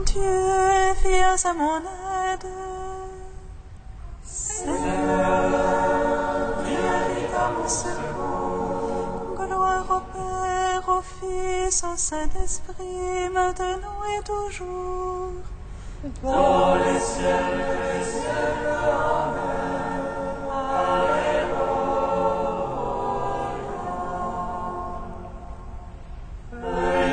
Dieu, viens à mon aide. Seigneur, viens vite à mon secours. Gloire au Père, au Fils, au Saint-Esprit, maintenant et toujours. Dans les cieux, Amen. Alléluia.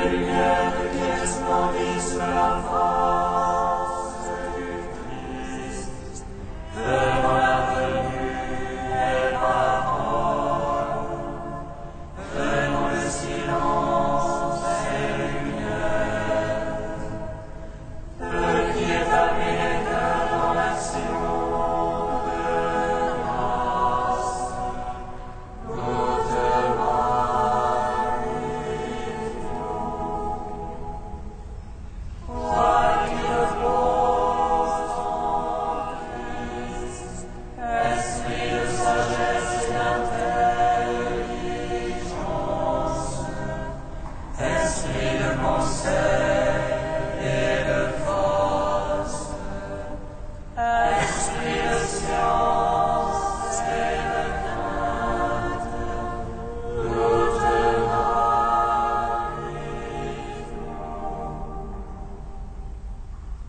Lumière qui resplendit sur la face du Christ, devant la venue et parole, venons le silence et lumière, feu qui établit les cœurs dans l'action de grâce, nous te Toi qui reposes en Christ, esprit de sagesse et d'intelligence, esprit de conseil et de force, esprit de science et de crainte, nous te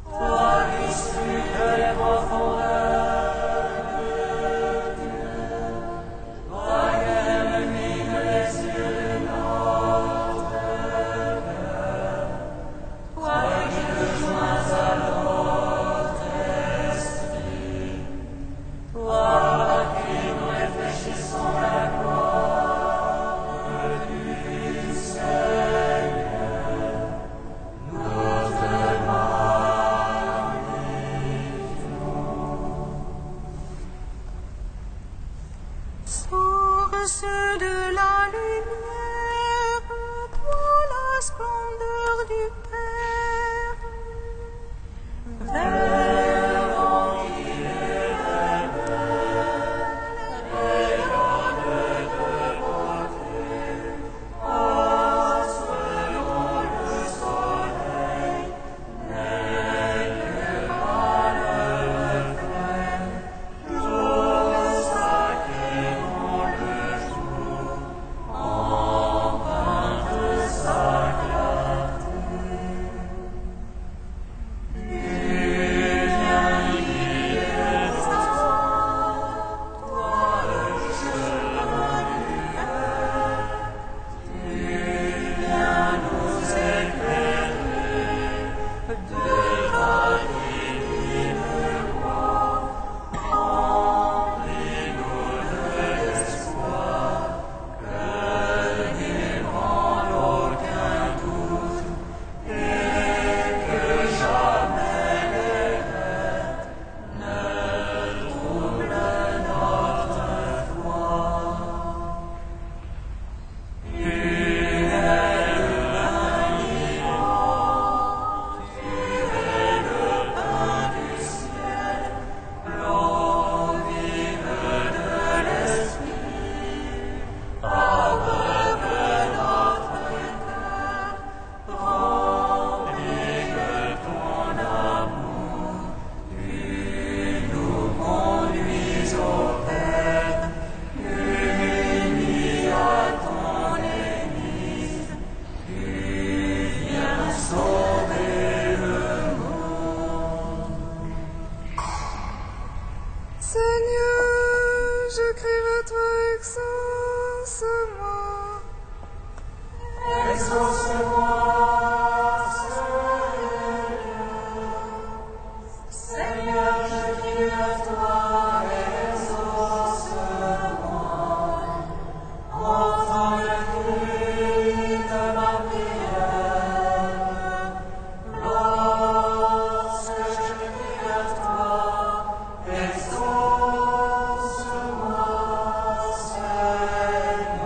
Toi qui scrutes les profondeurs de Dieu, toi qui illumines les yeux de notre cœur, toi qui te joins à notre esprit, toi à qui nous réfléchissons la gloire du Seigneur, nous te Source de la lumière, toi la splendeur du Père, Verbe qui révèle, rayonne de beauté, selon le soleil, n'est que par le reflet, jour sacré dans le jour, empreinte de sa clarté. Viens y descends, toi le chemin du cœur, viens nous éclairer de ta divine gloire, remplis-nous de l'espoir que n'ébranle aucun doute et que jamais les rêves ne troublent notre foi. Tu es l'invivant, tu es le pain du ciel, l'eau vive de l'esprit. Abreuve notre cœur, remplis de ton amour, tu nous conduis au Père, unis à ton Église, tu viens sauver le monde. Seigneur, je crie vers toi, exauce-moi. Exauce-moi, Seigneur, je crie à toi, exauce-moi. Entends le cri de ma prière. Lorsque je crie à toi, exauce-moi, Seigneur.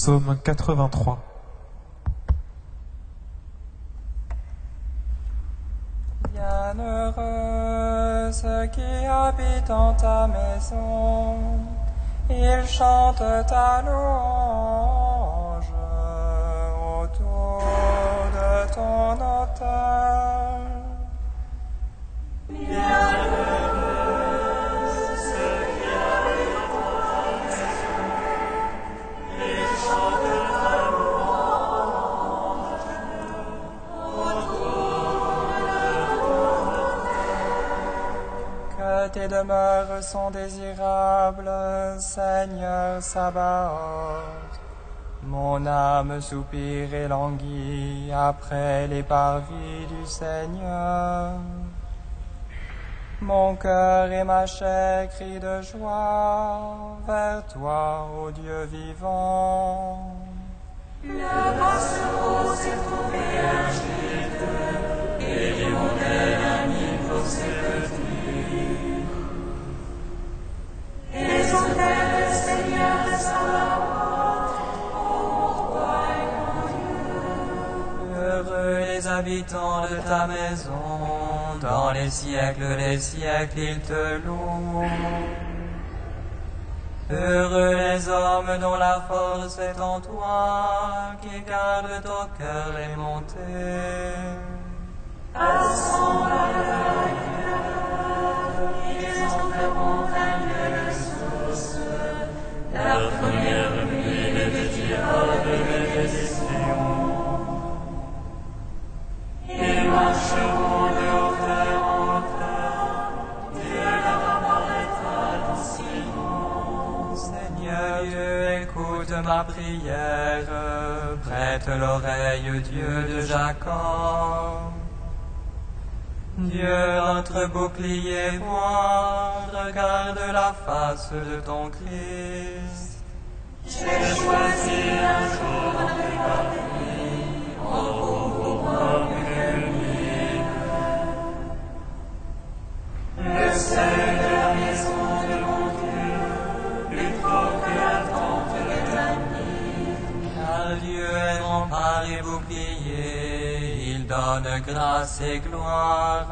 Psaume 83. Bienheureux ceux qui habitent en ta maison, ils chantent ta louange autour de ton autel. Que tes demeures sont désirables, Seigneur Sabaoth. Mon âme soupire et languit après les parvis du Seigneur. Mon cœur et ma chair crient de joie vers toi, ô Dieu vivant. Le passereau s'est trouvé un gîte, et l'hirondelle un nid pour ses petits. Et les hôtels, Seigneur Sabaoth, pour toi et mon Dieu. Heureux les habitants de ta maison, dans les siècles ils te louent. Heureux les hommes dont la force est en toi, qui gardent au cœur les montées. Assemble à leur cœur, ils en feront un lieu de source. Leur première huile de tirade de bénédiction. Ils marcheront de hauteur en hauteur, Dieu leur apparaîtra dans Sion. Seigneur Dieu, écoute ma prière, prête l'oreille, Dieu de Jacob. Dieu, entre bouclier et voile, regarde la face de ton Christ. J'ai choisi un jour de regarder en pauvre comme une. Le seuil de la maison de mon Dieu, plutôt que la tente de ta nuit. Car Dieu est rempart et bouclier, il donne grâce et gloire.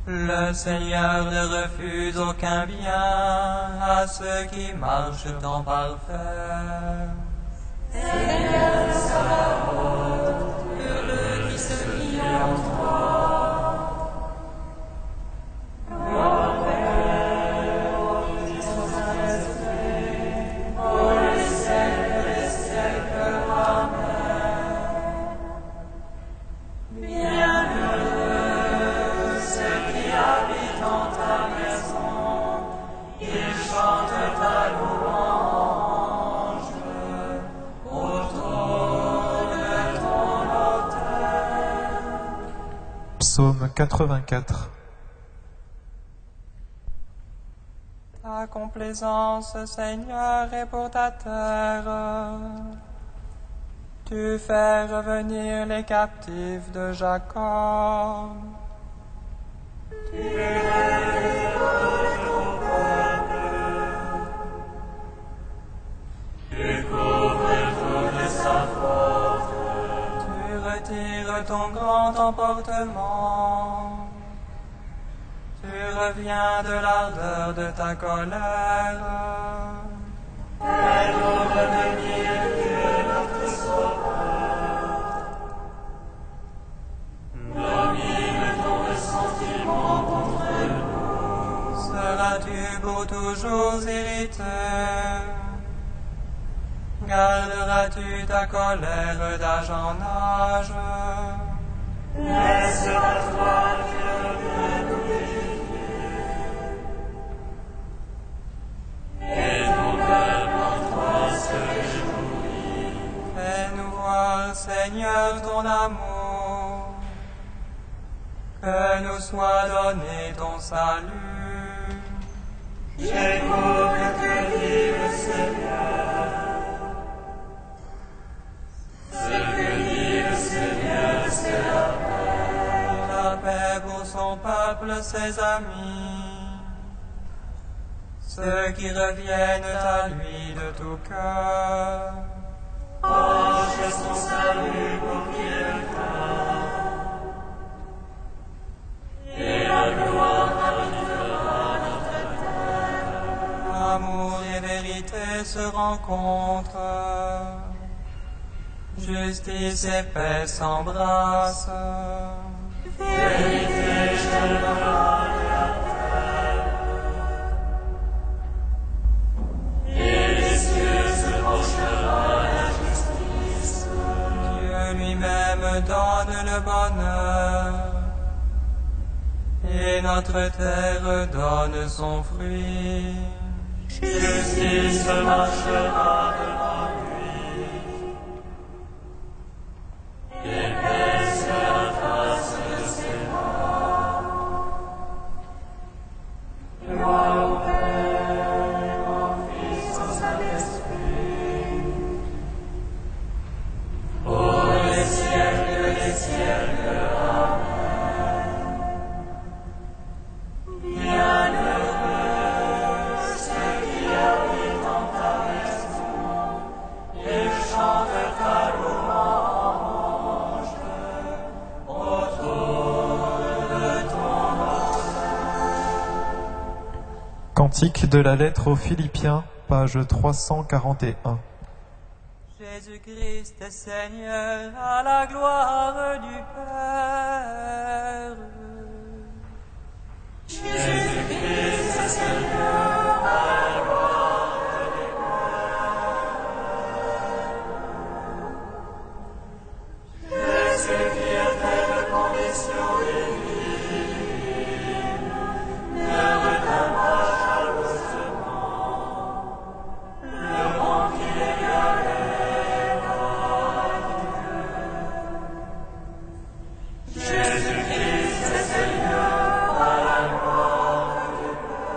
Le Seigneur ne refuse aucun bien à ceux qui marchent en parfait. Seigneur Sabaoth, heureux qui se fie en toi. Gloire Père, au Fils, au Saint-Esprit, pour les siècles des siècles. Amen. Bienheureux ceux qui habitent en ta maison, ils chantent ta louange autour de ton autel. Psaume 84. Ta complaisance, Seigneur, est pour ta terre. Tu fais revenir les captifs de Jacob. Tu retires ton grand emportement. Tu reviens de l'ardeur de ta colère. Fais-nous revenir, Dieu notre Sauveur. Domine ton ressentiment contre nous. Seras-tu pour toujours irrité? Garderas-tu ta colère d'âge en âge? Laisse à toi, Dieu, de nous vivifier. Et ton cœur en toi se réjouit. Fais-nous voir, Seigneur, ton amour. Que nous soit donné ton salut. J'écoute que dit le Seigneur. Ce que dit le Seigneur, c'est la paix. La paix pour son peuple, ses amis. ceux qui reviennent à lui de tout cœur. Penche son salut pour qu'il le fasse. Et la gloire habitera notre terre. Amour et vérité se rencontrent. Justice et paix s'embrassent. Vérité chèvera la terre. Et les cieux se penchera la justice. Dieu lui-même donne le bonheur. Et notre terre donne son fruit. Justice marchera devant lui. Et paix sur la face de ses morts. Gloire au Père, au Fils, au Saint-Esprit. Pour les siècles des siècles. Amen. Bienheureux ceux qui habitent en ta maison et chantent ta louange autour de ton nom. Cantique de la lettre aux Philippiens, page 341. Jésus-Christ Seigneur, à la gloire du Père. Jésus-Christ Seigneur, à la gloire du Père. Jésus qui était de condition divine, ne retint pas jalousement le rang qu'il égalait à Dieu. Jésus-Christ Seigneur, à la gloire du Père.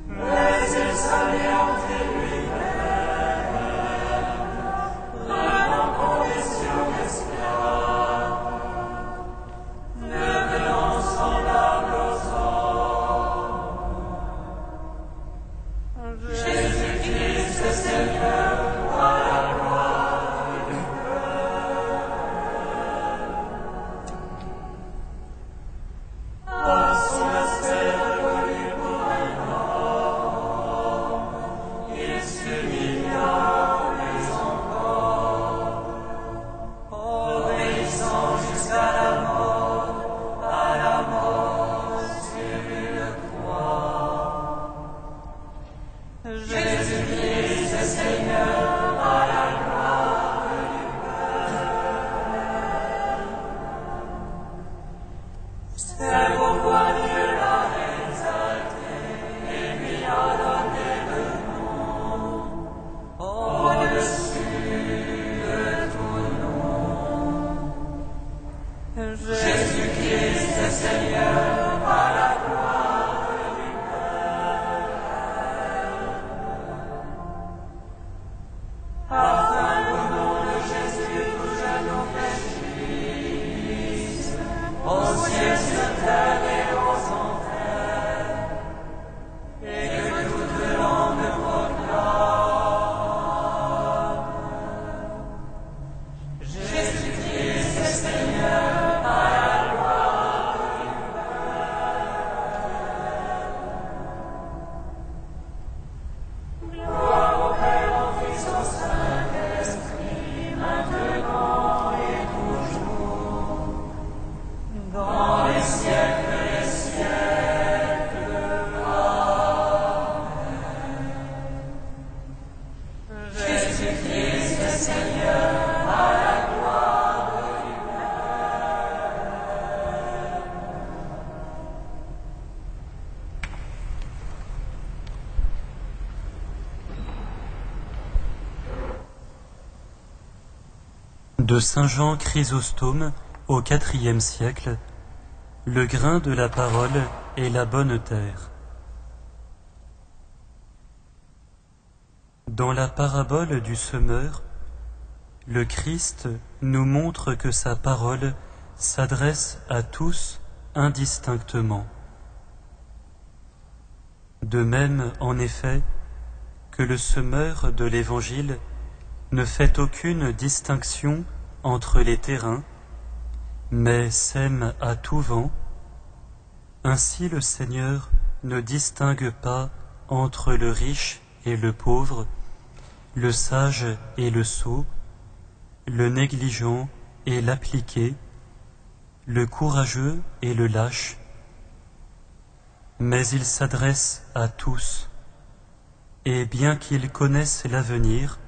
Mais il s'anéantit lui-même, prenant condition d'esclave, devenant semblable aux hommes. Jésus-Christ Seigneur, à la gloire du Père. À son aspect reconnu pour un homme, il s'humilia plus encore, obéissant jusqu'à la mort sur une croix. Jésus-Christ Seigneur, à la gloire du Père. C'est pourquoi Dieu l'a exalté et lui a donné le nom au-dessus de tout nom. Jésus-Christ Seigneur, à la gloire du Père. Afin qu'au nom de Jésus tout genou fléchisse, au ciel, sur terre et aux enfers, et que toute langue proclame Jésus-Christ Seigneur, à la gloire du Père. Gloire au Père, au Fils, au Saint-Esprit, maintenant et toujours, dans les siècles des siècles. Amen. Jésus-Christ Seigneur, à la gloire du Père. De Saint Jean Chrysostome au IVe siècle, le grain de la parole est la bonne terre. Dans la parabole du semeur, le Christ nous montre que sa parole s'adresse à tous indistinctement. De même, en effet, que le semeur de l'Évangile ne fait aucune distinction entre les terrains, mais sème à tout vent, ainsi le Seigneur ne distingue pas entre le riche et le pauvre, le sage et le sot, le négligent et l'appliqué, le courageux et le lâche, mais il s'adresse à tous, et bien qu'il connaisse l'avenir,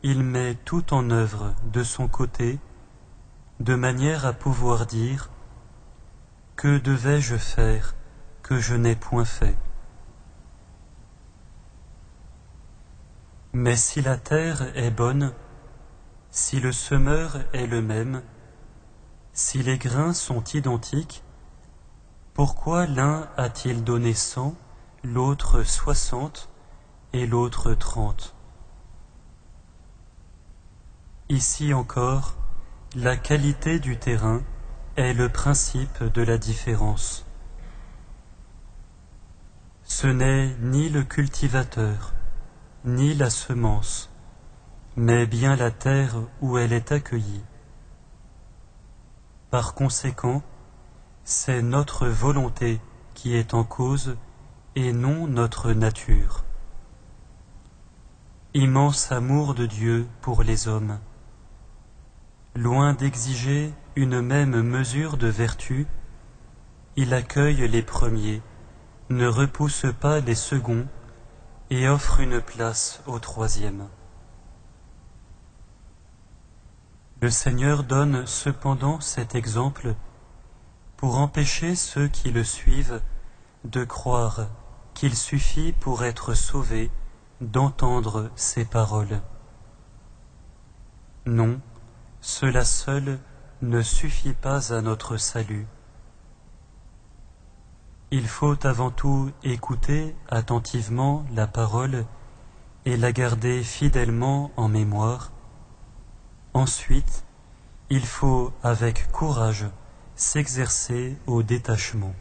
il met tout en œuvre de son côté, de manière à pouvoir dire « Que devais-je faire que je n'ai point fait ?» Mais si la terre est bonne, si le semeur est le même, si les grains sont identiques, pourquoi l'un a-t-il donné 100, l'autre 60 et l'autre 30? Ici encore, la qualité du terrain est le principe de la différence. Ce n'est ni le cultivateur, ni la semence, mais bien la terre où elle est accueillie. Par conséquent, c'est notre volonté qui est en cause et non notre nature. Immense amour de Dieu pour les hommes. Loin d'exiger une même mesure de vertu, il accueille les premiers, ne repousse pas les seconds et offre une place aux troisièmes. Le Seigneur donne cependant cet exemple pour empêcher ceux qui le suivent de croire qu'il suffit pour être sauvés d'entendre ces paroles. Non, cela seul ne suffit pas à notre salut. Il faut avant tout écouter attentivement la parole et la garder fidèlement en mémoire. Ensuite, il faut avec courage s'exercer au détachement.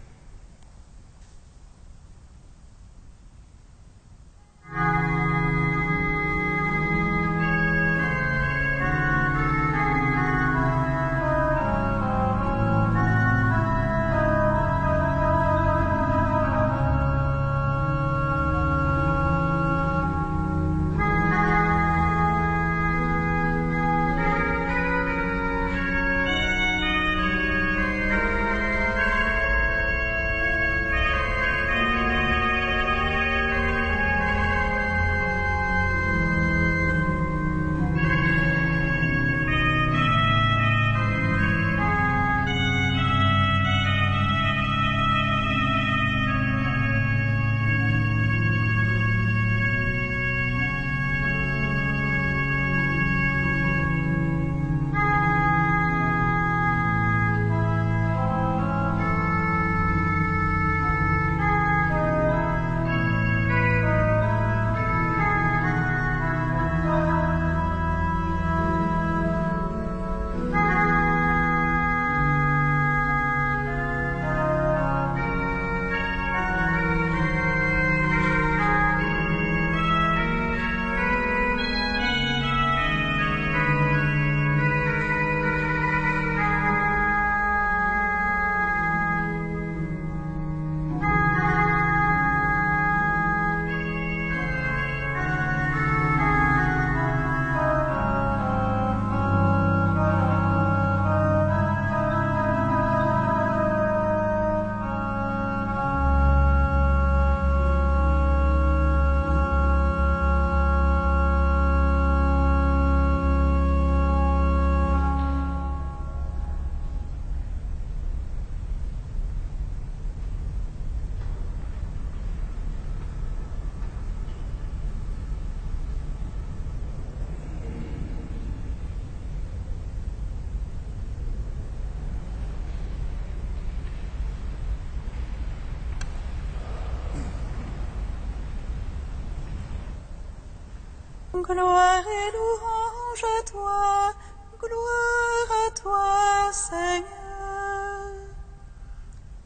Gloire et louange à toi, Seigneur.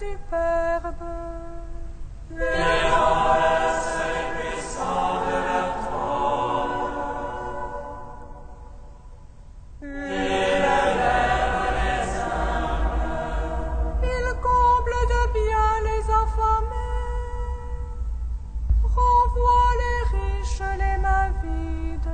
superbe. Il comble de bien les affamés, renvoie les riches les mains vides.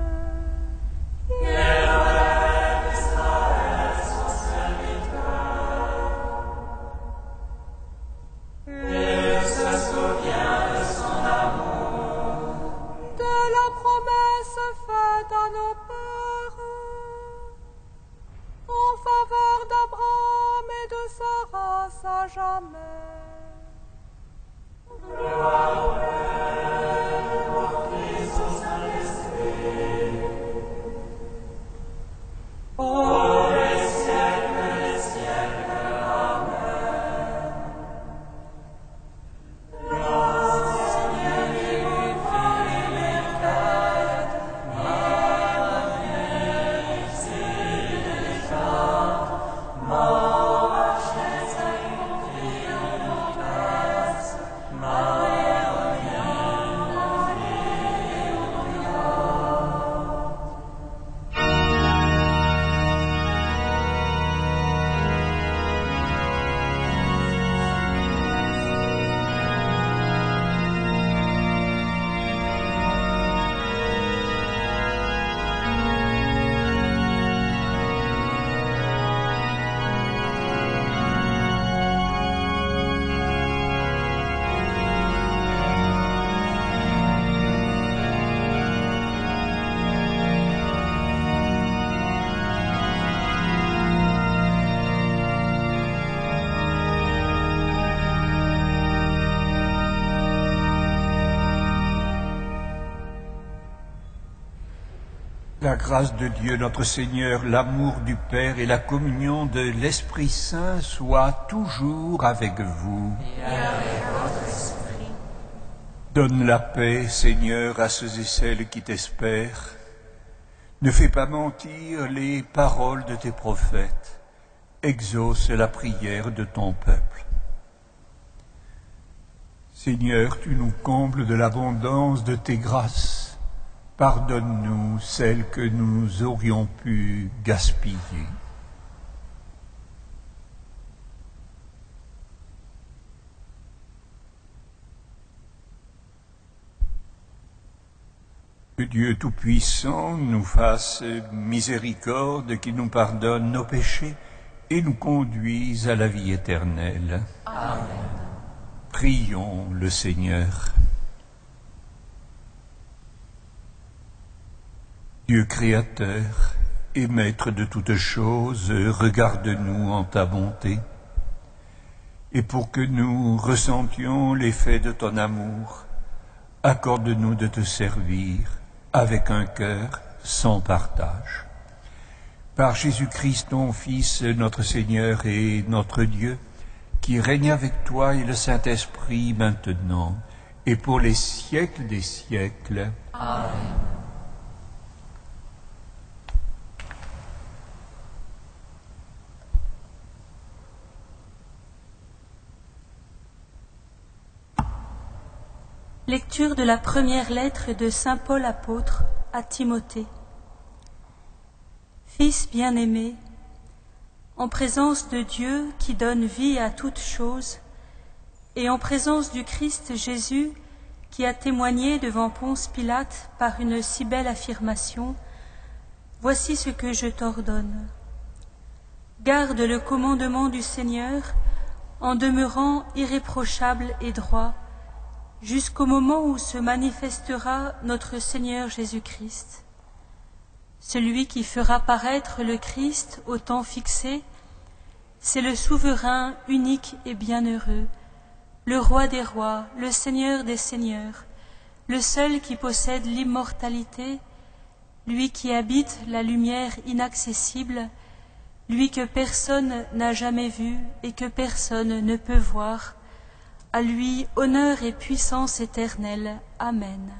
De la promesse faite à nos pères, en faveur d'Abraham et de sa race à jamais. La grâce de Dieu notre Seigneur, l'amour du Père et la communion de l'Esprit Saint soient toujours avec vous. Et avec votre esprit. Donne la paix, Seigneur, à ceux et celles qui t'espèrent. Ne fais pas mentir les paroles de tes prophètes. Exauce la prière de ton peuple. Seigneur, tu nous combles de l'abondance de tes grâces. Pardonne-nous celles que nous aurions pu gaspiller. Que Dieu Tout-Puissant nous fasse miséricorde, qu'il nous pardonne nos péchés et nous conduise à la vie éternelle. Amen. Prions le Seigneur. Dieu créateur et maître de toutes choses, regarde-nous en ta bonté, et pour que nous ressentions l'effet de ton amour, accorde-nous de te servir avec un cœur sans partage. Par Jésus-Christ, ton Fils, notre Seigneur et notre Dieu, qui règne avec toi et le Saint-Esprit maintenant, et pour les siècles des siècles. Amen. Lecture de la première lettre de saint Paul apôtre à Timothée. Fils bien-aimé, en présence de Dieu qui donne vie à toutes choses, et en présence du Christ Jésus qui a témoigné devant Ponce Pilate par une si belle affirmation, voici ce que je t'ordonne. Garde le commandement du Seigneur en demeurant irréprochable et droit, jusqu'au moment où se manifestera notre Seigneur Jésus-Christ. Celui qui fera paraître le Christ au temps fixé, c'est le souverain unique et bienheureux, le roi des rois, le Seigneur des seigneurs, le seul qui possède l'immortalité, lui qui habite la lumière inaccessible, lui que personne n'a jamais vu et que personne ne peut voir. À lui, honneur et puissance éternelle. Amen.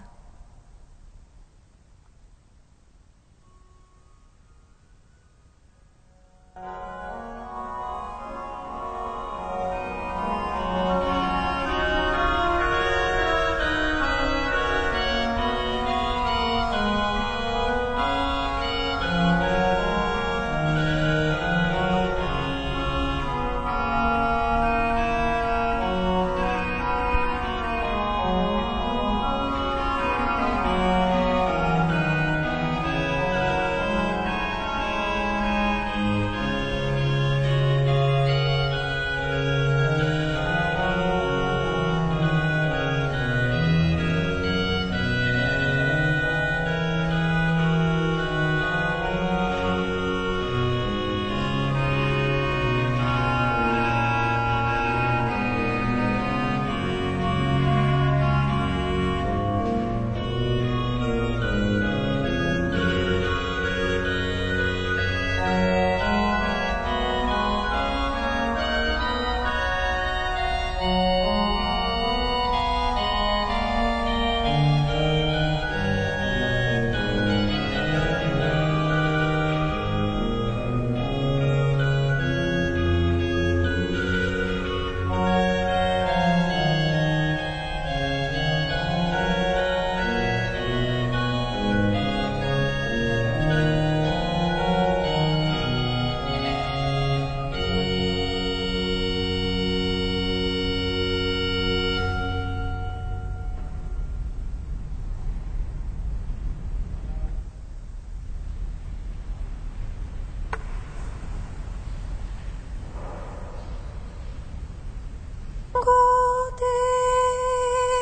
Écoutez,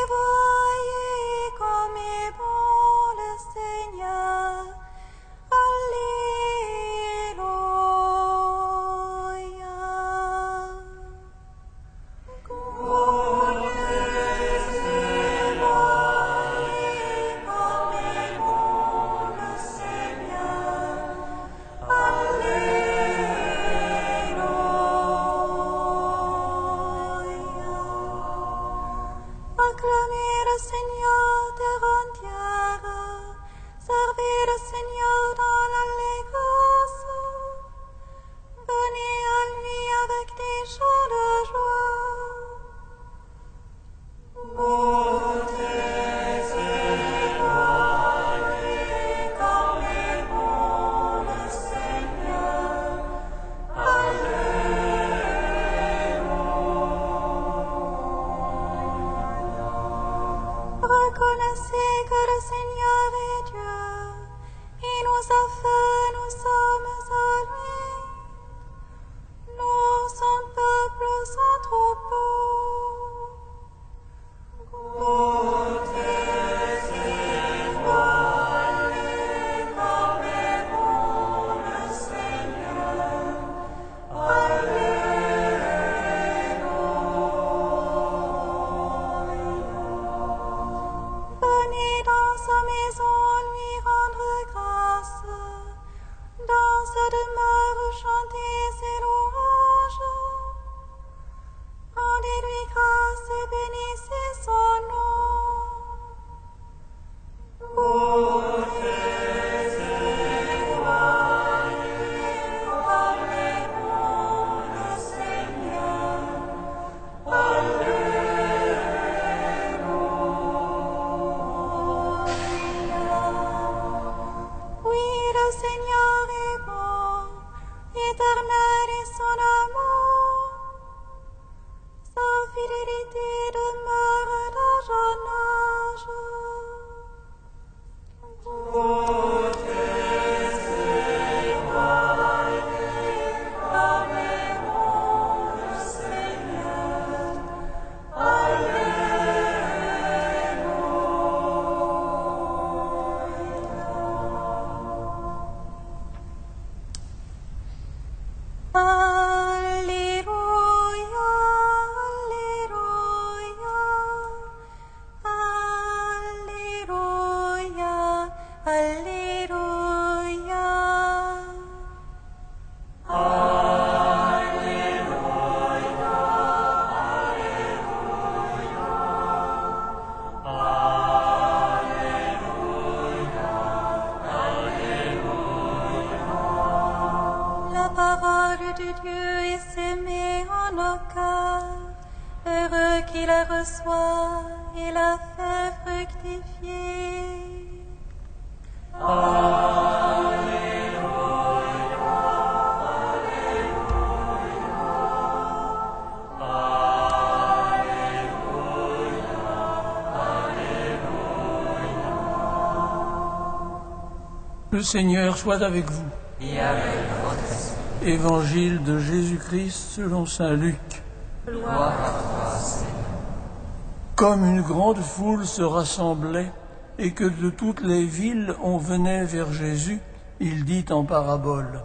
voyez comme est bon le Seigneur. Alléluia. Acclamez le Seigneur, terre entière. Servez le Seigneur dans l'allégresse. Venez à lui avec des chants de joie. Montez et voyez comme est bon le Seigneur. Reconnaissez que le Seigneur est Dieu. Il nous a fait, nous sommes à lui. Nous, son peuple, son troupeau. Montez et voyez comme est bon le Seigneur. Venez dans sa maison lui rendre grâce. Dans sa demeure chantez ses louanges. Rendez-lui grâce et bénissez son nom. Montez et voyez comme est bon le Seigneur. Oui, le Seigneur est bon, éternel est son amour. Sa fidélité demeure d'âge en âge. Montez et voyez comme est bon le Seigneur. Alléluia, Alléluia, Alléluia, La parole de Dieu est sémée en nos cœurs. Heureux qui la reçoit et la fait fructifier. Le Seigneur soit avec vous. Et avec votre esprit. Évangile de Jésus-Christ selon saint Luc. Gloire à toi, Seigneur. Comme une grande foule se rassemblait et que de toutes les villes on venait vers Jésus, il dit en parabole.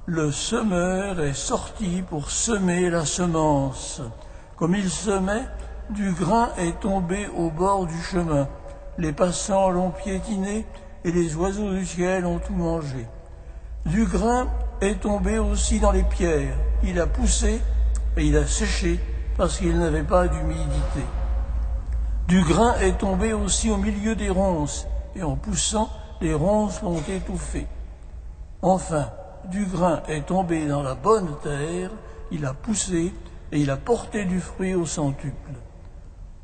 Le semeur est sorti pour semer la semence. Comme il semait, du grain est tombé au bord du chemin. Les passants l'ont piétiné et les oiseaux du ciel ont tout mangé. Du grain est tombé aussi dans les pierres. Il a poussé et il a séché parce qu'il n'avait pas d'humidité. Du grain est tombé aussi au milieu des ronces, et en poussant, les ronces l'ont étouffé. Enfin, du grain est tombé dans la bonne terre, il a poussé et il a porté du fruit au centuple.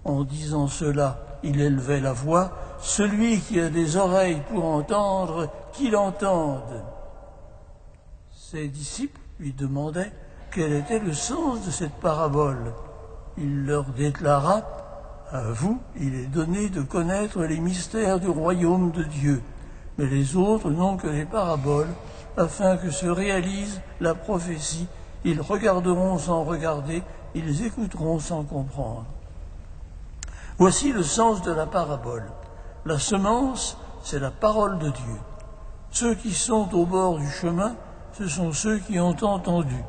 En disant cela, il élevait la voix. Celui qui a des oreilles pour entendre, qu'il entende. Ses disciples lui demandaient quel était le sens de cette parabole. Il leur déclara: à vous, il est donné de connaître les mystères du royaume de Dieu, mais les autres n'ont que les paraboles, afin que se réalise la prophétie. Ils regarderont sans regarder, ils écouteront sans comprendre. Voici le sens de la parabole. La semence, c'est la parole de Dieu. Ceux qui sont au bord du chemin, ce sont ceux qui ont entendu.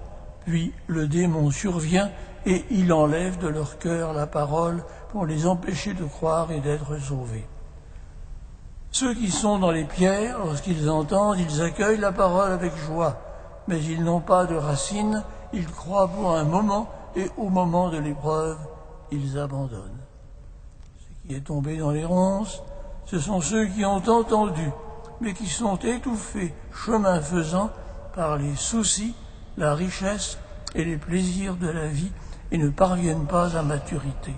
Puis le démon survient et il enlève de leur cœur la parole pour les empêcher de croire et d'être sauvés. Ceux qui sont dans les pierres, lorsqu'ils entendent, ils accueillent la parole avec joie, mais ils n'ont pas de racines, ils croient pour un moment et au moment de l'épreuve, ils abandonnent. Ce qui est tombé dans les ronces, ce sont ceux qui ont entendu, mais qui sont étouffés, chemin faisant, par les soucis, la richesse et les plaisirs de la vie et ne parviennent pas à maturité.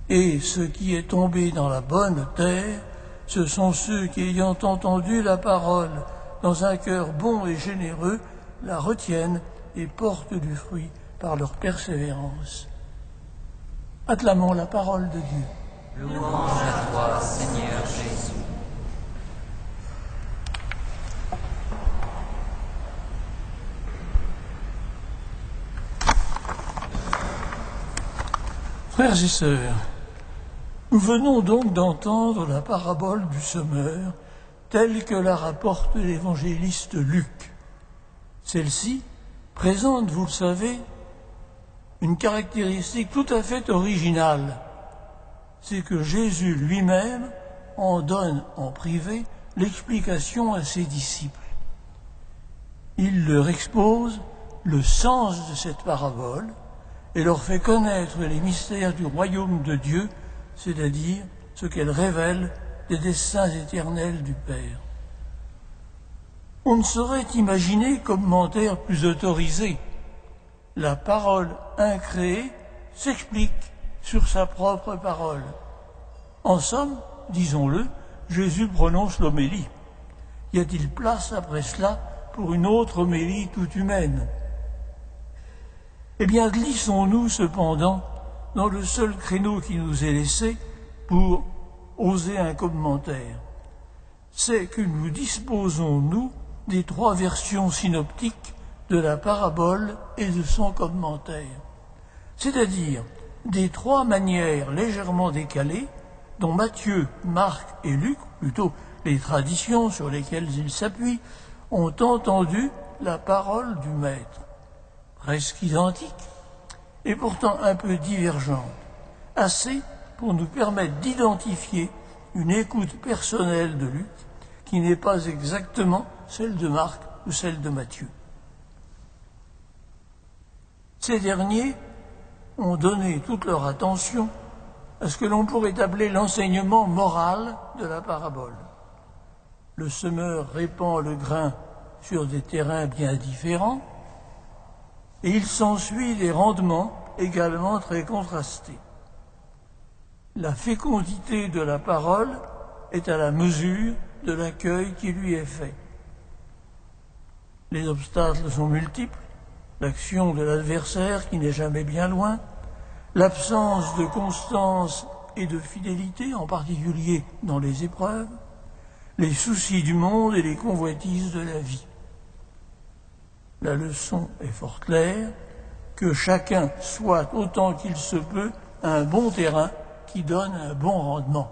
Et ce qui est tombé dans la bonne terre, ce sont ceux qui, ayant entendu la parole dans un cœur bon et généreux, la retiennent et portent du fruit par leur persévérance. Acclamons la parole de Dieu. Louange à toi, Seigneur Jésus. Frères et sœurs, nous venons donc d'entendre la parabole du semeur telle que la rapporte l'évangéliste Luc. Celle-ci présente, vous le savez, une caractéristique tout à fait originale. C'est que Jésus lui-même en donne en privé l'explication à ses disciples. Il leur expose le sens de cette parabole et leur fait connaître les mystères du royaume de Dieu, c'est-à-dire ce qu'elle révèle des desseins éternels du Père. On ne saurait imaginer commentaire plus autorisé. La parole incréée s'explique sur sa propre parole. En somme, disons-le, Jésus prononce l'homélie. Y a-t-il place après cela pour une autre homélie toute humaine? Eh bien, glissons-nous cependant dans le seul créneau qui nous est laissé pour oser un commentaire. C'est que nous disposons, nous, des 3 versions synoptiques de la parabole et de son commentaire, c'est-à-dire des 3 manières légèrement décalées dont Matthieu, Marc et Luc, plutôt les traditions sur lesquelles ils s'appuient, ont entendu la parole du Maître, presque identique et pourtant un peu divergente, assez pour nous permettre d'identifier une écoute personnelle de Luc qui n'est pas exactement celle de Marc ou celle de Matthieu. Ces derniers ont donné toute leur attention à ce que l'on pourrait appeler l'enseignement moral de la parabole. Le semeur répand le grain sur des terrains bien différents et il s'ensuit des rendements également très contrastés. La fécondité de la parole est à la mesure de l'accueil qui lui est fait. Les obstacles sont multiples, l'action de l'adversaire qui n'est jamais bien loin, l'absence de constance et de fidélité, en particulier dans les épreuves, les soucis du monde et les convoitises de la vie. La leçon est fort claire, que chacun soit autant qu'il se peut un bon terrain qui donne un bon rendement.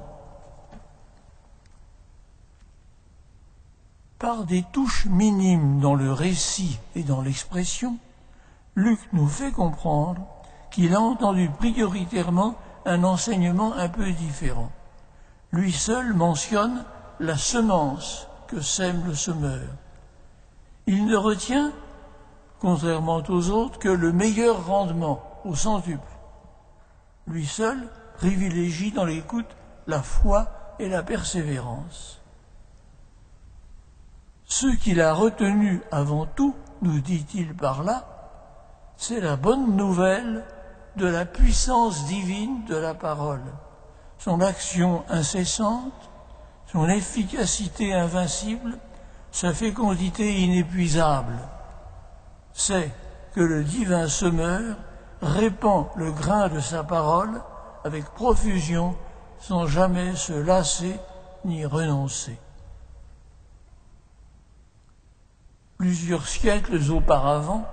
Par des touches minimes dans le récit et dans l'expression, Luc nous fait comprendre qu'il a entendu prioritairement un enseignement un peu différent. Lui seul mentionne la semence que sème le semeur. Il ne retient, contrairement aux autres, que le meilleur rendement au centuple. Lui seul privilégie dans l'écoute la foi et la persévérance. Ce qu'il a retenu avant tout, nous dit-il par là, c'est la bonne nouvelle de la puissance divine de la parole, son action incessante, son efficacité invincible, sa fécondité inépuisable. C'est que le divin semeur répand le grain de sa parole avec profusion, sans jamais se lasser ni renoncer. Plusieurs siècles auparavant,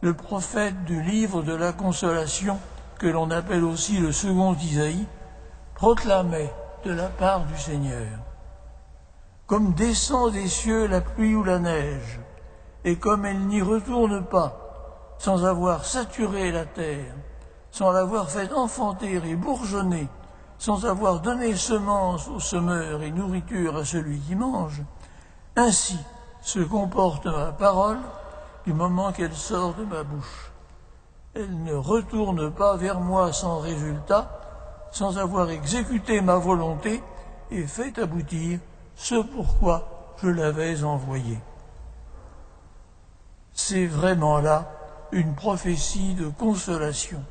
le prophète du livre de la Consolation, que l'on appelle aussi le second Isaïe, proclamait de la part du Seigneur: comme descend des cieux la pluie ou la neige, et comme elle n'y retourne pas, sans avoir saturé la terre, sans l'avoir fait enfanter et bourgeonner, sans avoir donné semence au semeur et nourriture à celui qui mange, ainsi se comporte ma parole du moment qu'elle sort de ma bouche. Elle ne retourne pas vers moi sans résultat, sans avoir exécuté ma volonté et fait aboutir ce pourquoi je l'avais envoyée. C'est vraiment là une prophétie de consolation,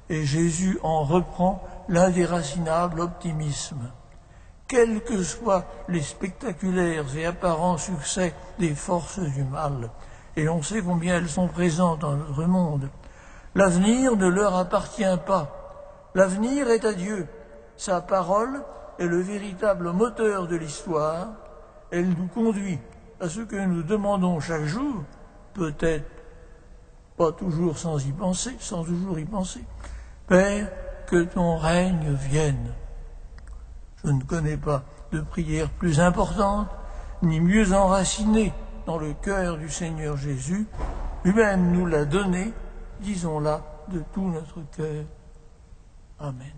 et Jésus en reprend l'indéracinable optimisme. Quels que soient les spectaculaires et apparents succès des forces du mal, et l'on sait combien elles sont présentes dans notre monde, l'avenir ne leur appartient pas. L'avenir est à Dieu. Sa parole est le véritable moteur de l'histoire. Elle nous conduit à ce que nous demandons chaque jour, peut-être pas toujours sans toujours y penser. Père, que ton règne vienne. Je ne connais pas de prière plus importante, ni mieux enracinée dans le cœur du Seigneur Jésus. Lui-même nous l'a donnée, disons-la de tout notre cœur. Amen.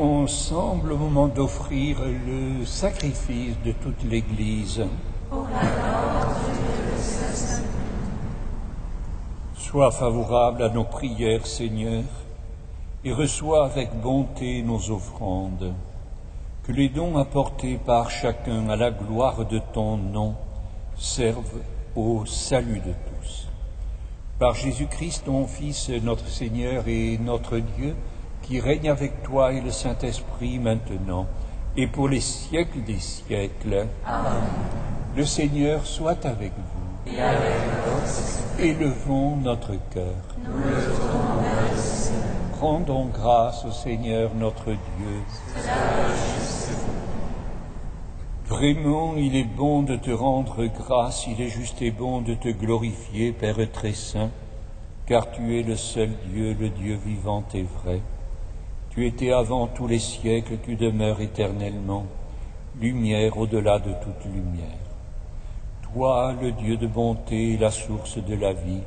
Prions ensemble au moment d'offrir le sacrifice de toute l'Église. Sois favorable à nos prières, Seigneur, et reçois avec bonté nos offrandes. Que les dons apportés par chacun à la gloire de ton nom servent au salut de tous. Par Jésus-Christ, ton Fils, notre Seigneur et notre Dieu, qui règne avec toi et le Saint-Esprit maintenant et pour les siècles des siècles. Amen. Le Seigneur soit avec vous. Et avec votre esprit. Élevons notre cœur. Nous le tournons vers le Seigneur. Rendons grâce au Seigneur notre Dieu. Cela est juste. Vraiment, il est bon de te rendre grâce, il est juste et bon de te glorifier, Père très saint, car tu es le seul Dieu, le Dieu vivant et vrai. Tu étais avant tous les siècles, tu demeures éternellement, lumière au-delà de toute lumière. Toi, le Dieu de bonté, la source de la vie,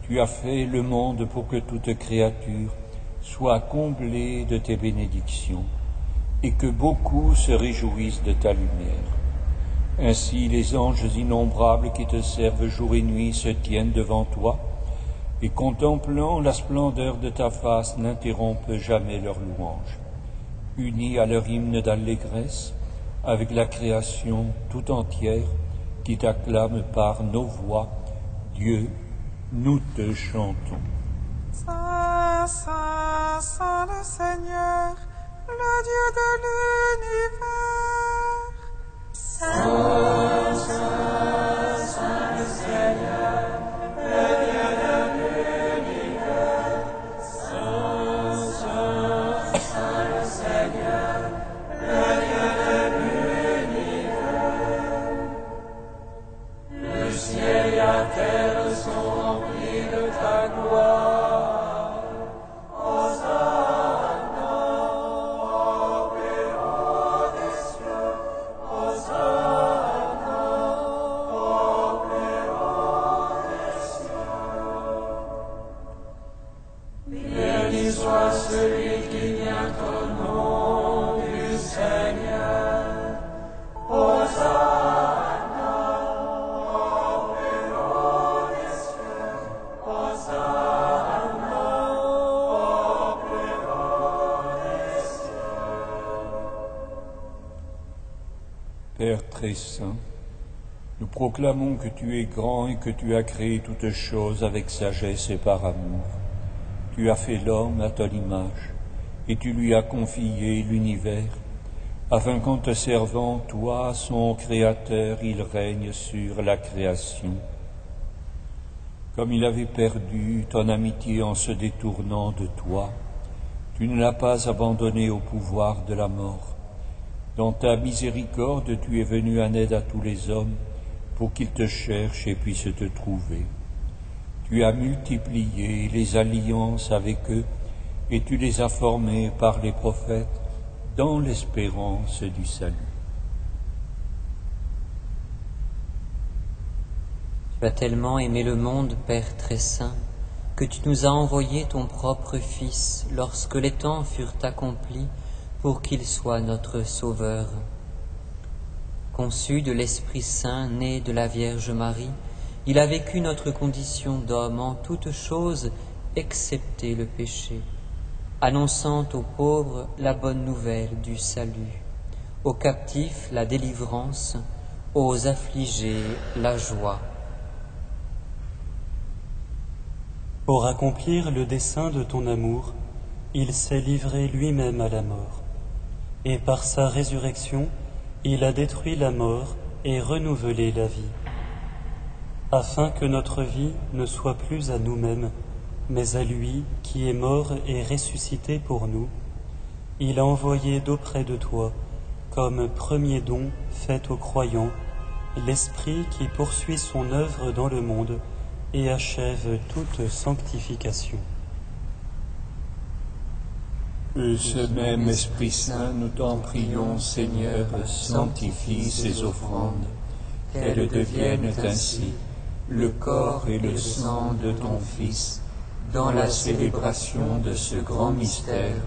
tu as fait le monde pour que toute créature soit comblée de tes bénédictions et que beaucoup se réjouissent de ta lumière. Ainsi, les anges innombrables qui te servent jour et nuit se tiennent devant toi, et contemplant la splendeur de ta face n'interrompent jamais leur louange. Unis à leur hymne d'allégresse, avec la création tout entière qui t'acclame par nos voix, Dieu, nous te chantons. Saint, Saint, Saint le Seigneur, le Dieu de l'univers. Saint, Saint, Saint le Seigneur, le Dieu de l'univers. Saint, Saint, Saint le Seigneur, le Dieu de l'univers. Le ciel et la terre sont remplis de ta gloire. Père très saint, nous proclamons que tu es grand et que tu as créé toutes choses avec sagesse et par amour. Tu as fait l'homme à ton image et tu lui as confié l'univers, afin qu'en te servant, toi, son Créateur, il règne sur la création. Comme il avait perdu ton amitié en se détournant de toi, tu ne l'as pas abandonné au pouvoir de la mort. Dans ta miséricorde, tu es venu en aide à tous les hommes pour qu'ils te cherchent et puissent te trouver. Tu as multiplié les alliances avec eux et tu les as formés par les prophètes dans l'espérance du salut. Tu as tellement aimé le monde, Père très saint, que tu nous as envoyé ton propre Fils lorsque les temps furent accomplis pour qu'il soit notre Sauveur. Conçu de l'Esprit Saint, né de la Vierge Marie, il a vécu notre condition d'homme en toutes choses, excepté le péché, annonçant aux pauvres la bonne nouvelle du salut, aux captifs la délivrance, aux affligés la joie. Pour accomplir le dessein de ton amour, il s'est livré lui-même à la mort. Et par sa résurrection, il a détruit la mort et renouvelé la vie, afin que notre vie ne soit plus à nous-mêmes, mais à lui qui est mort et ressuscité pour nous. Il a envoyé d'auprès de toi, comme premier don fait aux croyants, l'Esprit qui poursuit son œuvre dans le monde et achève toute sanctification. Que ce même Esprit Saint, nous t'en prions, Seigneur, sanctifie ces offrandes, qu'elles deviennent ainsi le corps et le sang de ton Fils, dans la célébration de ce grand mystère,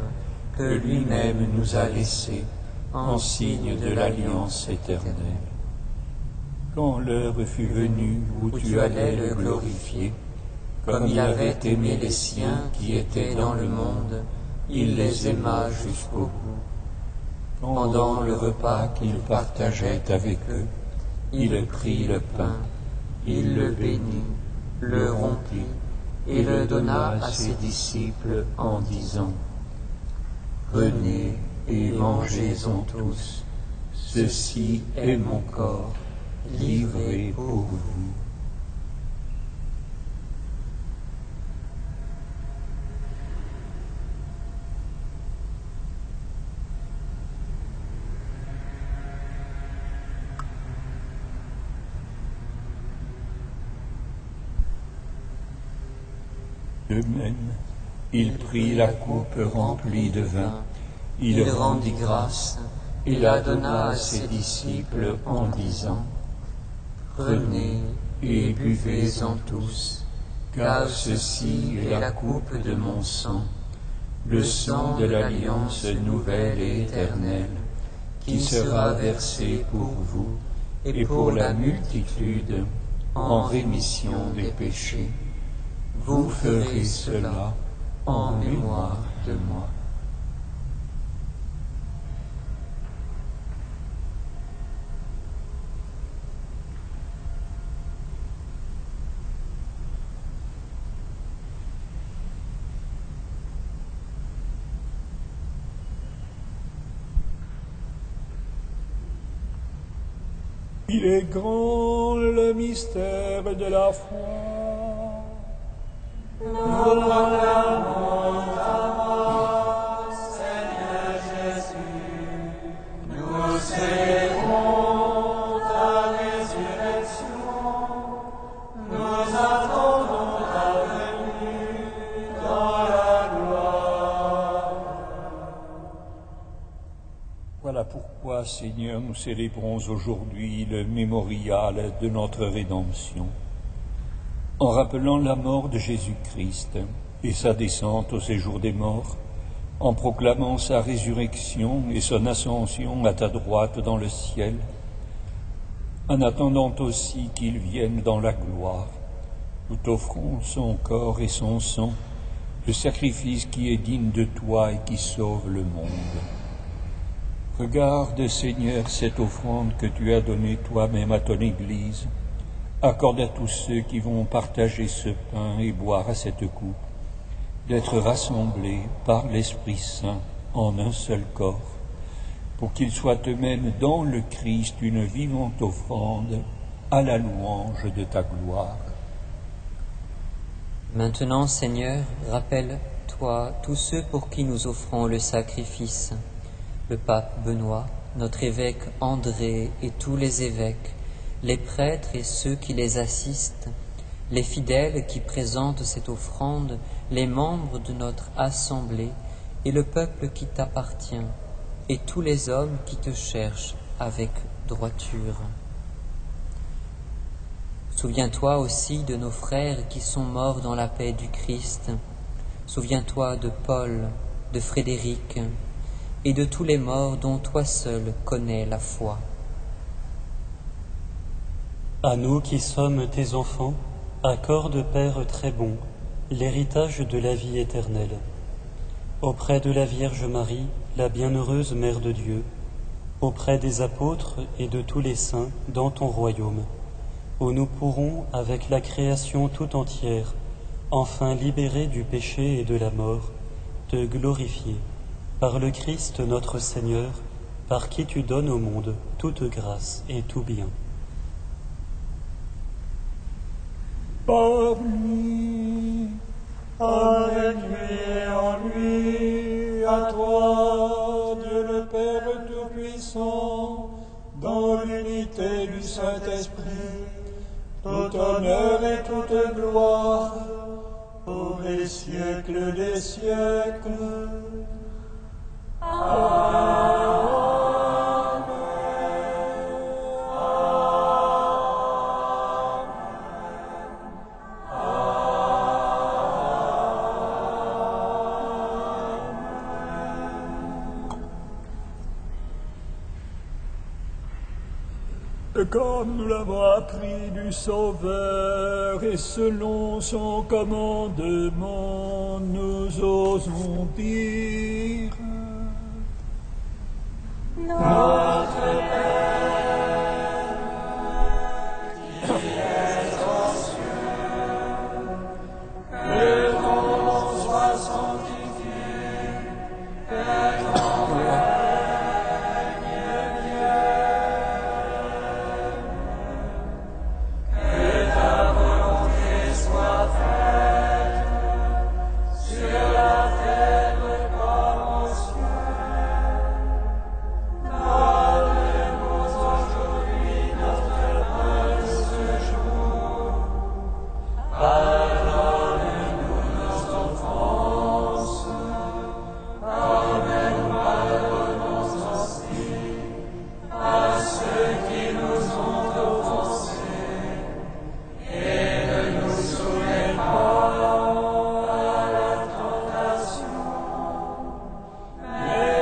que lui-même nous a laissés en signe de l'alliance éternelle. Quand l'heure fut venue où tu allais le glorifier, comme il avait aimé les siens qui étaient dans le monde, il les aima jusqu'au bout. Pendant le repas qu'il partageait avec eux, il prit le pain, il le bénit, le rompit et le donna à ses disciples en disant : Prenez et mangez-en tous, ceci est mon corps livré pour vous. De même, il prit la coupe remplie de vin, il rendit grâce et la donna à ses disciples en disant : Prenez et buvez-en tous, car ceci est la coupe de mon sang, le sang de l'alliance nouvelle et éternelle, qui sera versé pour vous et pour la multitude en rémission des péchés. Vous ferez cela en mémoire de moi. Il est grand le mystère de la foi. Nous proclamons ta mort, Seigneur Jésus. Nous célébrons ta résurrection. Nous attendons ta venue dans la gloire. Voilà pourquoi, Seigneur, nous célébrons aujourd'hui le mémorial de notre rédemption, en rappelant la mort de Jésus-Christ et sa descente au séjour des morts, en proclamant sa résurrection et son ascension à ta droite dans le ciel, en attendant aussi qu'il vienne dans la gloire. Nous t'offrons son corps et son sang, le sacrifice qui est digne de toi et qui sauve le monde. Regarde, Seigneur, cette offrande que tu as donnée toi-même à ton Église. Accorde à tous ceux qui vont partager ce pain et boire à cette coupe d'être rassemblés par l'Esprit Saint en un seul corps, pour qu'ils soient eux-mêmes dans le Christ une vivante offrande à la louange de ta gloire. Maintenant, Seigneur, rappelle-toi tous ceux pour qui nous offrons le sacrifice, le pape Benoît, notre évêque André et tous les évêques, les prêtres et ceux qui les assistent, les fidèles qui présentent cette offrande, les membres de notre assemblée et le peuple qui t'appartient, et tous les hommes qui te cherchent avec droiture. Souviens-toi aussi de nos frères qui sont morts dans la paix du Christ. Souviens-toi de Paul, de Frédéric et de tous les morts dont toi seul connais la foi. À nous qui sommes tes enfants, accorde, Père très bon, l'héritage de la vie éternelle. Auprès de la Vierge Marie, la bienheureuse Mère de Dieu, auprès des apôtres et de tous les saints dans ton royaume, où nous pourrons, avec la création tout entière, enfin libérés du péché et de la mort, te glorifier, par le Christ notre Seigneur, par qui tu donnes au monde toute grâce et tout bien. Par lui, avec lui et en lui, à toi, Dieu le Père Tout-Puissant, dans l'unité du Saint-Esprit, tout honneur et toute gloire, pour les siècles des siècles. Amen. Comme nous l'avons appris du Sauveur et selon son commandement, nous osons dire Notre Père, qui es aux cieux, que ton nom soit sanctifié, que ton règne vienne, que ta volonté soit faite sur la terre comme au ciel. Donne-nous aujourd'hui notre pain de ce jour. Pardonne-nous nos offenses, comme nous pardonnons aussi à ceux qui nous ont offensés. Et ne nous soumets pas à la tentation, mais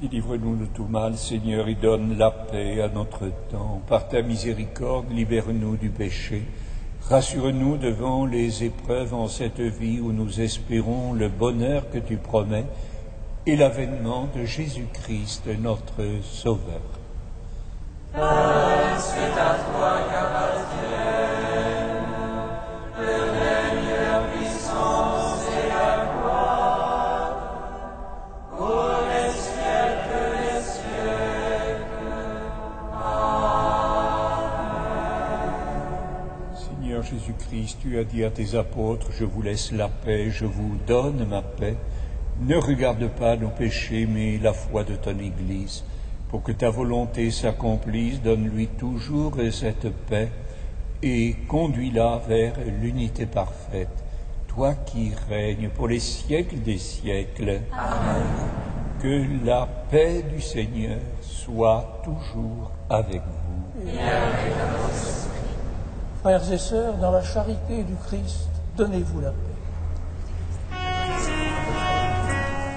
Délivre-nous de tout mal, Seigneur, et donne la paix à notre temps. Par ta miséricorde, libère-nous du péché. Rassure-nous devant les épreuves en cette vie où nous espérons le bonheur que tu promets et l'avènement de Jésus-Christ, notre Sauveur. C'est à toi qu'appartiennent le règne, la puissance et la gloire pour les siècles des siècles. Seigneur Jésus-Christ, tu as dit à tes apôtres, je vous laisse la paix, je vous donne ma paix. Ne regarde pas nos péchés, mais la foi de ton Église. Pour que ta volonté s'accomplisse, donne-lui toujours cette paix et conduis-la vers l'unité parfaite. Toi qui règnes pour les siècles des siècles. Amen. Que la paix du Seigneur soit toujours avec vous. Et avec votre esprit. Frères et sœurs, dans la charité du Christ, donnez-vous la paix.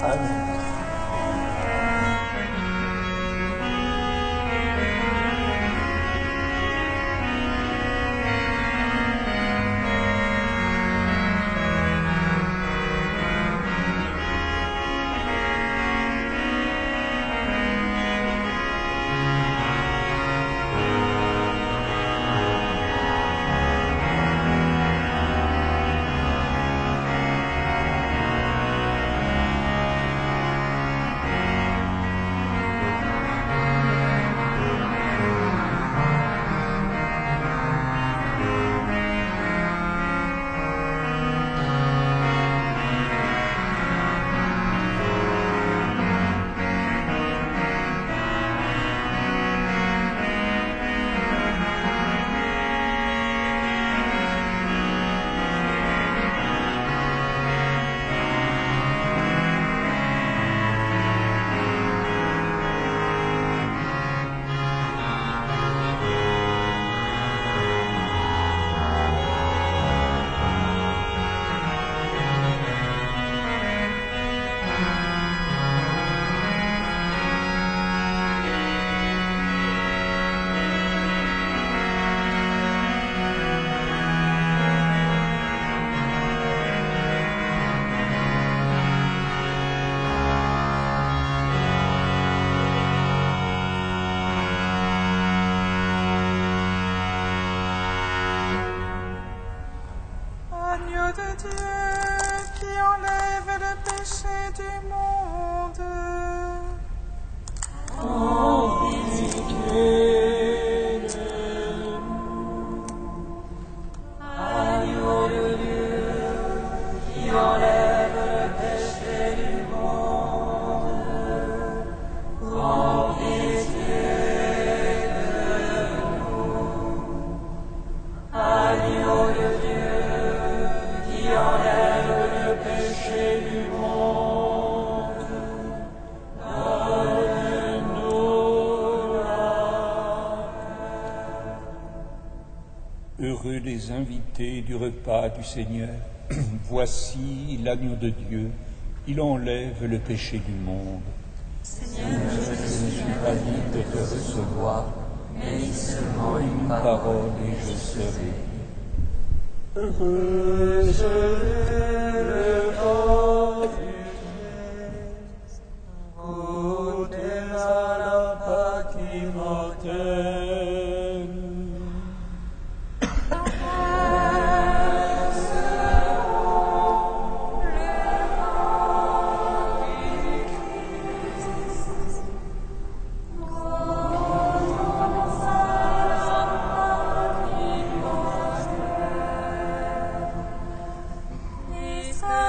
Amen. Agneau de Dieu qui enlève le péché du monde. Agneau de Dieu qui enlève le péché du monde, prends pitié de nous. Agneau de Dieu qui enlève le péché du monde, donne-nous la paix. Heureux les invités du repas du Seigneur. Voici l'agneau de Dieu. il enlève le péché du monde. Seigneur, je ne suis pas digne de te recevoir, mais dis seulement une Parole et je serai. Recevez le corps du Christ, goûtez à la Pâque immortelle.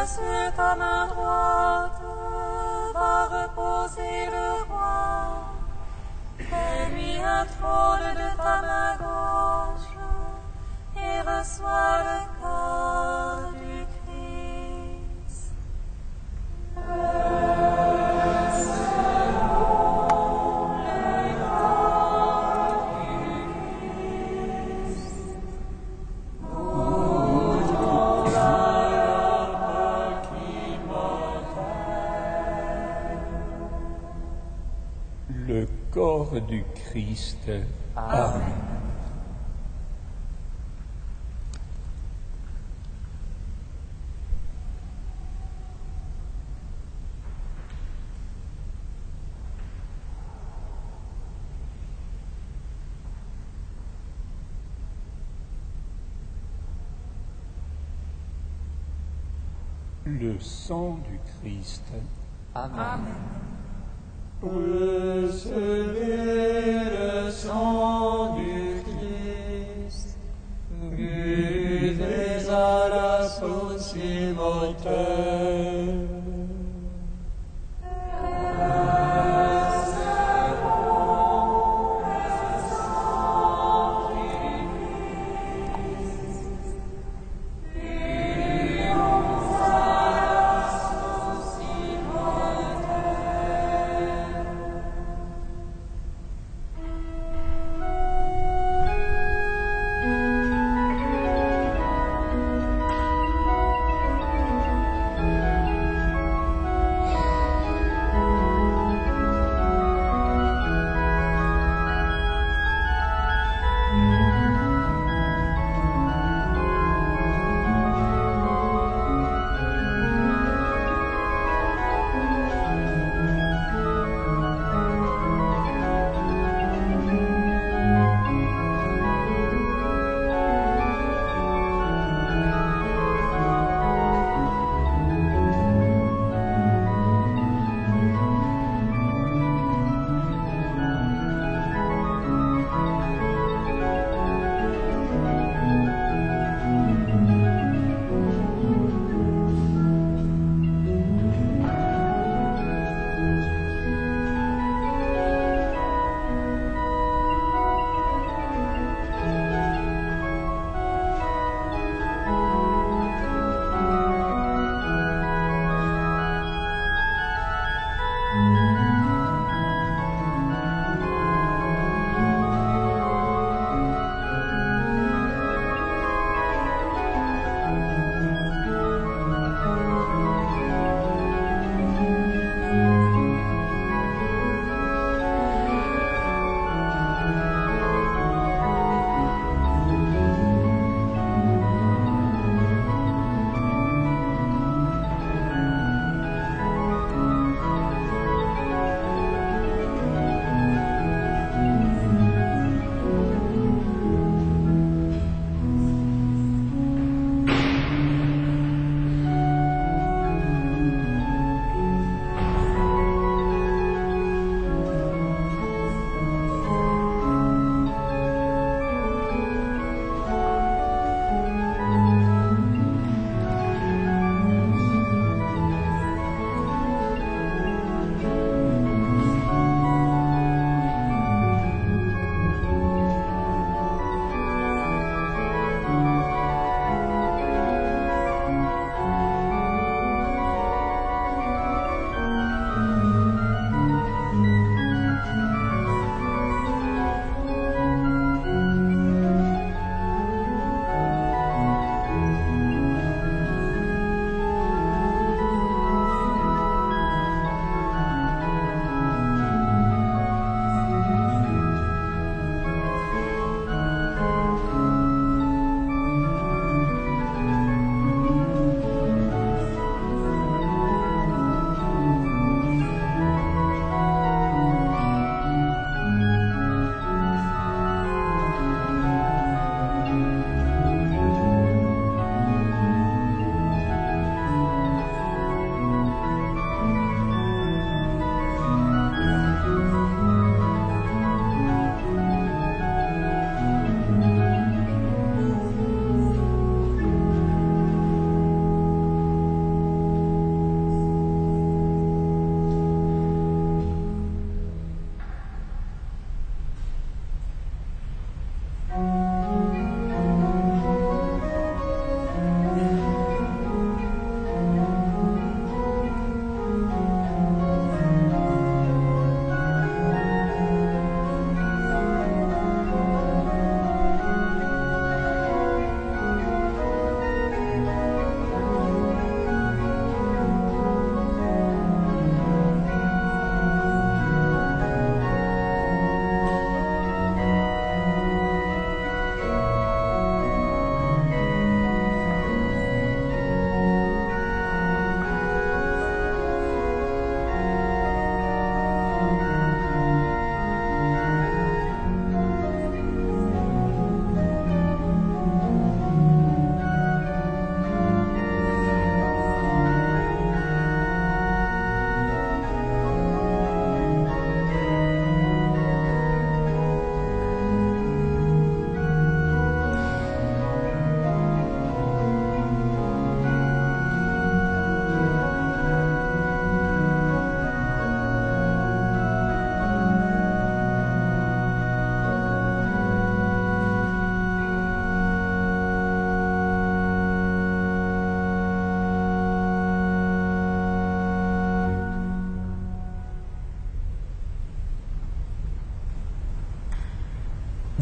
Sur ta main droite va reposer le roi. Fais-lui un trône de ta main gauche et reçois le corps du Christ. Le corps du Christ. Amen. Le sang du Christ. Amen. Recevez le sang du Christ, buvez à la source immortelle.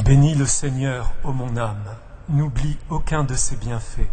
Bénis le Seigneur, ô mon âme, n'oublie aucun de ses bienfaits.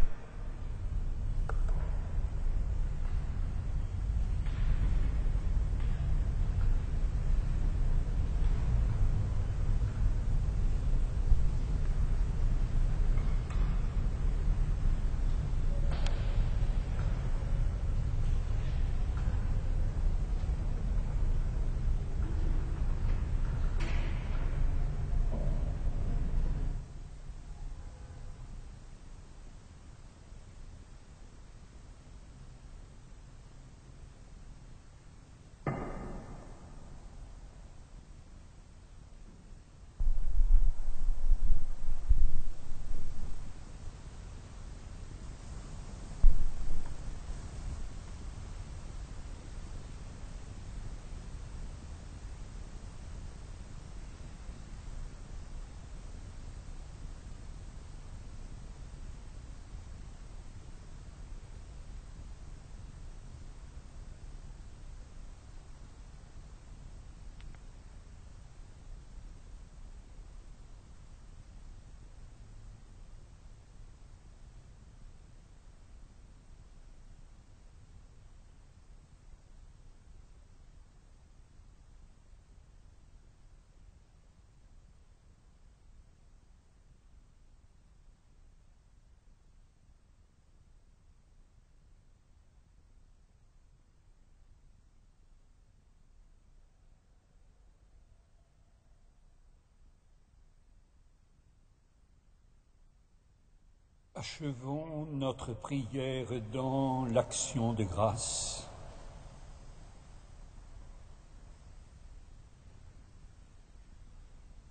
Achevons notre prière dans l'action de grâce.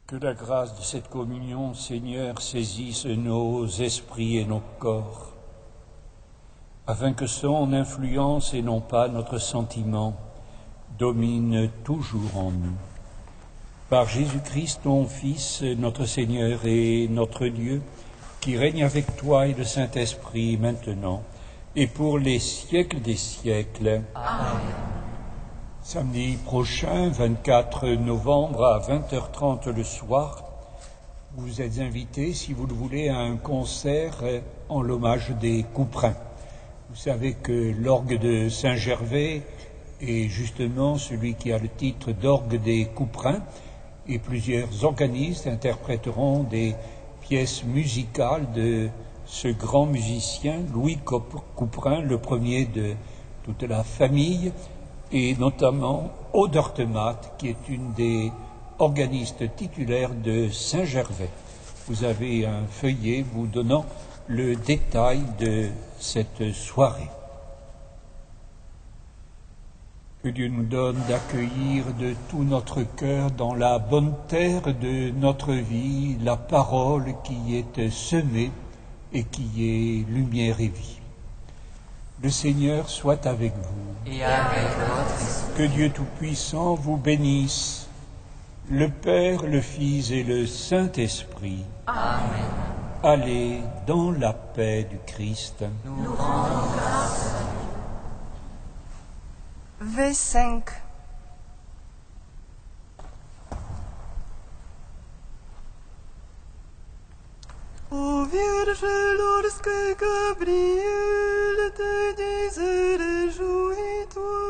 Que la grâce de cette communion, Seigneur, saisisse nos esprits et nos corps, afin que son influence et non pas notre sentiment domine toujours en nous. Par Jésus-Christ, ton Fils, notre Seigneur et notre Dieu, qui règne avec toi et le Saint-Esprit maintenant et pour les siècles des siècles. Amen. Samedi prochain, 24 novembre à 20h30 le soir, vous êtes invités, si vous le voulez, à un concert en l'hommage des Couperins. Vous savez que l'orgue de Saint-Gervais est justement celui qui a le titre d'orgue des Couperins, et plusieurs organistes interpréteront des pièce musicale de ce grand musicien, Louis Couperin, le premier de toute la famille, et notamment Aude Hortematte, qui est une des organistes titulaires de Saint-Gervais. Vous avez un feuillet vous donnant le détail de cette soirée. Que Dieu nous donne d'accueillir de tout notre cœur dans la bonne terre de notre vie la parole qui est semée et qui est lumière et vie. Le Seigneur soit avec vous. Et avec votre esprit. Que Dieu Tout-Puissant vous bénisse, le Père, le Fils et le Saint-Esprit. Amen. Allez dans la paix du Christ. Nous rendons grâce. V5. Ô Vierge, lorsque Gabriel te disait réjouis-toi,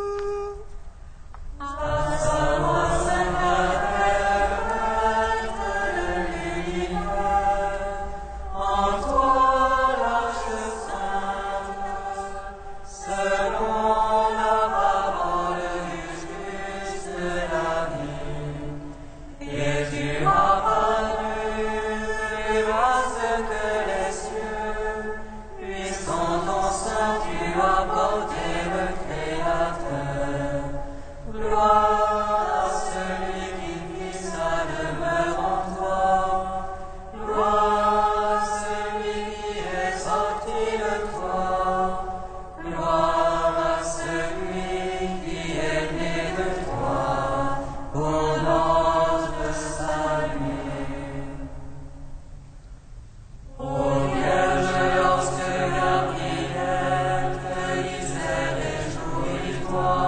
Toi.